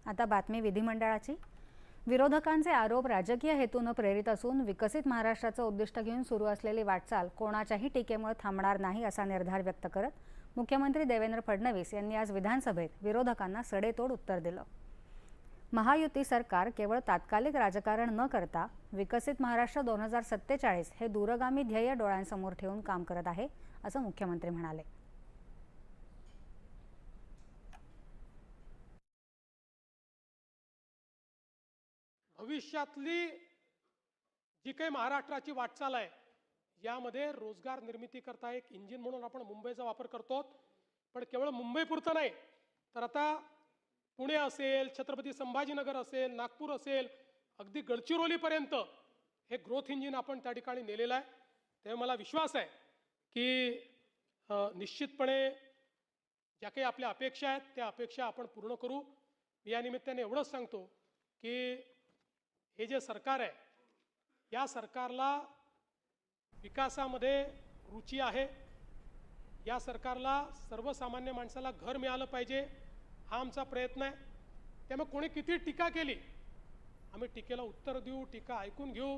आता बातमी विधिमंडळाची। विरोधकांचे आरोप राजकीय हेतूने प्रेरित असून विकसित महाराष्ट्राचं उद्दिष्ट घेऊन सुरू असलेली वाटचाल कोणाच्याही टीकेमुळे थांबणार नाही असा निर्धार व्यक्त करत मुख्यमंत्री देवेंद्र फडणवीस यांनी आज विधानसभेत विरोधकांना सडेतोड उत्तर दिलं। महायुती सरकार केवळ तात्कालिक राजकारण न करता विकसित महाराष्ट्र 2047 हे दूरगामी ध्येय डोळ्यांसमोर ठेवून काम करत आहे असं मुख्यमंत्री म्हणाले। भविष्यातली जी काही महाराष्ट्राची वाटचाल आहे यामध्ये रोजगार निर्मिती करता एक इंजिन म्हणून आपण मुंबईचा वापर करतो, पण केवळ मुंबईपुरतं नाही तर आता पुणे असेल, छत्रपती संभाजीनगर असेल, नागपूर असेल, अगदी गडचिरोलीपर्यंत हे ग्रोथ इंजिन आपण त्या ठिकाणी नेलेलं आहे। त्यामुळे मला विश्वास आहे की निश्चितपणे ज्या काही आपल्या अपेक्षा आहेत त्या अपेक्षा आपण पूर्ण करू। मी या निमित्ताने एवढंच सांगतो की हे जे सरकार आहे या सरकारला विकासामध्ये रुची आहे। या सरकारला सर्वसामान्य माणसाला घर मिळालं पाहिजे हा आमचा प्रयत्न आहे। त्यामुळे कोणी किती टीका केली आम्ही टीकेला उत्तर देऊ, टीका ऐकून घेऊ,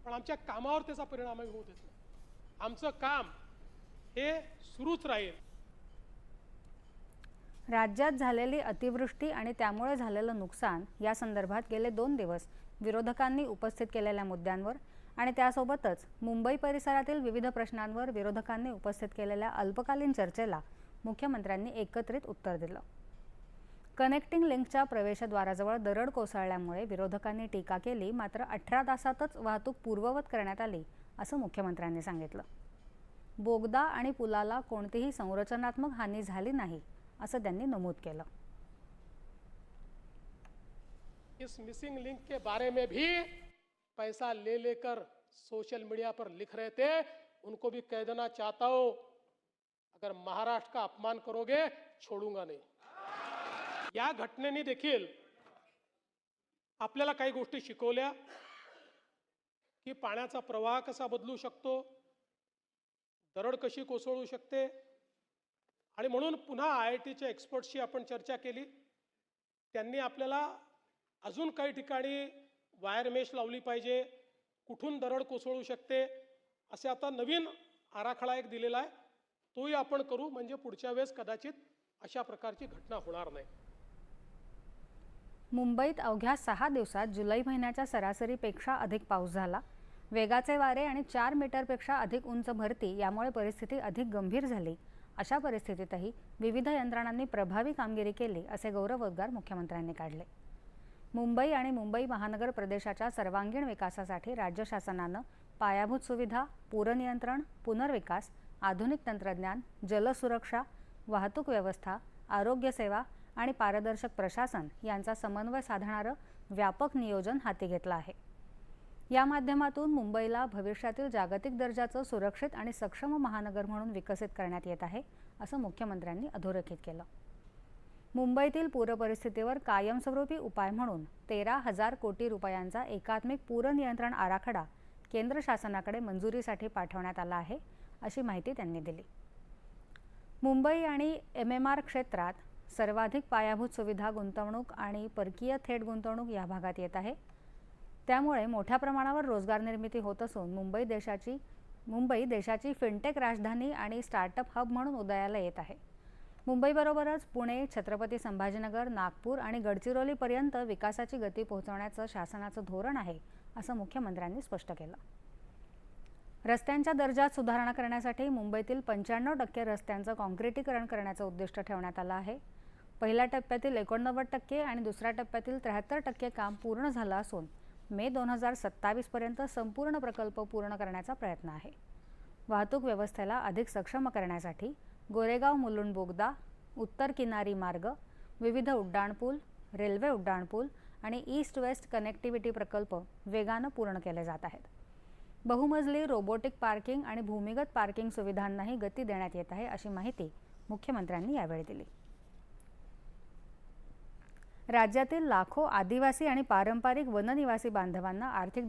पण आमच्या कामावर त्याचा परिणाम होऊ देत नाही। आमचं काम हे सुरूच राहील। राज्यात झालेली अतिवृष्टी आणि त्यामुळे झालेलं नुकसान या संदर्भात गेले 2 दिवस विरोधकांनी उपस्थित केलेल्या मुद्द्यांवर आणि त्यासोबतच मुंबई परिसरातील विविध प्रश्नांवर विरोधकांनी उपस्थित केलेल्या अल्पकालीन चर्चेला मुख्यमंत्र्यांनी एकत्रित उत्तर दिलं। कनेक्टिंग लिंकच्या प्रवेशद्वाराजवळ दरड कोसळल्यामुळे विरोधकांनी टीका केली, मात्र 18 तासातच वाहतूक पूर्ववत करण्यात आली असं मुख्यमंत्र्यांनी सांगितलं। बोगदा आणि पुलाला कोणतीही संरचनात्मक हानी झाली नाही असं त्यांनी नमूद केलं। इस मिसिंग लिंक के बारे में भी पैसा ले लेकर सोशल मीडिया पर लिख रहे थे, उनको भी कह देना चाहता हूं, अगर महाराष्ट्र का अपमान करोगे छोड़ूंगा नहीं। या घटनेने देखील आपल्याला काही गोष्टी शिकवल्या की पाण्याचा प्रवाह कसा बदलू शकतो, दरड कशी कोसळू शकते, आणि म्हणून पुन्हा IITच्या एक्सपर्ट्सशी आपण चर्चा केली। त्यांनी आपल्याला अजून काही ठिकाणी वायर मेश लावली पाहिजे, कुठून दरड कोसळू शकते असे आता नवीन आराखडा एक दिलेला आहे, तोही आपण करू, म्हणजे पुढच्या वेळेस कदाचित अशा प्रकारची घटना होणार नाही। मुंबईत अवघ्या 6 दिवसात जुलै महिन्याच्या सरासरीपेक्षा अधिक पाऊस झाला। वेगाचे वारे आणि 4 मीटरपेक्षा अधिक उंच भरती यामुळे परिस्थिती अधिक गंभीर झाली। अशा परिस्थितीतही विविध यंत्रणांनी प्रभावी कामगिरी केली असे गौरवोद्गार मुख्यमंत्र्यांनी काढले। मुंबई आणि मुंबई महानगर प्रदेशाच्या सर्वांगीण विकासासाठी राज्य शासनाने पायाभूत सुविधा, पूरनियंत्रण, पुनर्विकास, आधुनिक तंत्रज्ञान, जलसुरक्षा, वाहतूक व्यवस्था, आरोग्य सेवा आणि पारदर्शक प्रशासन यांचा समन्वय साधणारं व्यापक नियोजन हाती घेतलं आहे। या माध्यमातून मुंबईला भविष्यातील जागतिक दर्जाचं सुरक्षित आणि सक्षम महानगर म्हणून विकसित करण्यात येत आहे असं मुख्यमंत्र्यांनी अधोरेखित केलं। मुंबईतील पूरपरिस्थितीवर कायमस्वरूपी उपाय म्हणून 13,000 कोटी रुपयांचा एकात्मिक पूर नियंत्रण आराखडा केंद्र शासनाकडे मंजुरीसाठी पाठवण्यात आला आहे अशी माहिती त्यांनी दिली। मुंबई आणि MMR क्षेत्रात सर्वाधिक पायाभूत सुविधा गुंतवणूक आणि परकीय थेट गुंतवणूक या भागात येत आहे। त्यामुळे मोठ्या प्रमाणावर रोजगार निर्मिती होत असून मुंबई देशाची फिनटेक राजधानी आणि स्टार्टअप हब म्हणून उदयाला येत आहे। मुंबईबरोबरच पुणे, छत्रपती संभाजीनगर, नागपूर आणि गडचिरोलीपर्यंत विकासाची गती पोहोचवण्याचं शासनाचं धोरण आहे असं मुख्यमंत्र्यांनी स्पष्ट केलं। रस्त्यांच्या दर्जात सुधारणा करण्यासाठी मुंबईतील 95% रस्त्यांचं काँक्रिटीकरण करण्याचं उद्दिष्ट ठेवण्यात आलं आहे। पहिल्या टप्प्यातील 89% आणि दुसऱ्या टप्प्यातील 73% काम पूर्ण झालं असून मे 2027 पर्यंत संपूर्ण प्रकल्प पूर्ण करण्याचा प्रयत्न आहे। वाहतूक व्यवस्थेला अधिक सक्षम करण्यासाठी गोरेगाव मुलुंड बोगदा, उत्तर किनारी मार्ग, विविध उड्डाणपूल, रेल्वे उड्डाणपूल आणि ईस्ट वेस्ट कनेक्टिव्हिटी प्रकल्प वेगानं पूर्ण केले जात आहेत। बहुमजली रोबोटिक पार्किंग आणि भूमिगत पार्किंग सुविधांनाही गती देण्यात येत आहे अशी माहिती मुख्यमंत्र्यांनी यावेळी दिली। राज्यातील लाखो आदिवासी आणि पारंपरिक वननिवासी बांधवांना आर्थिक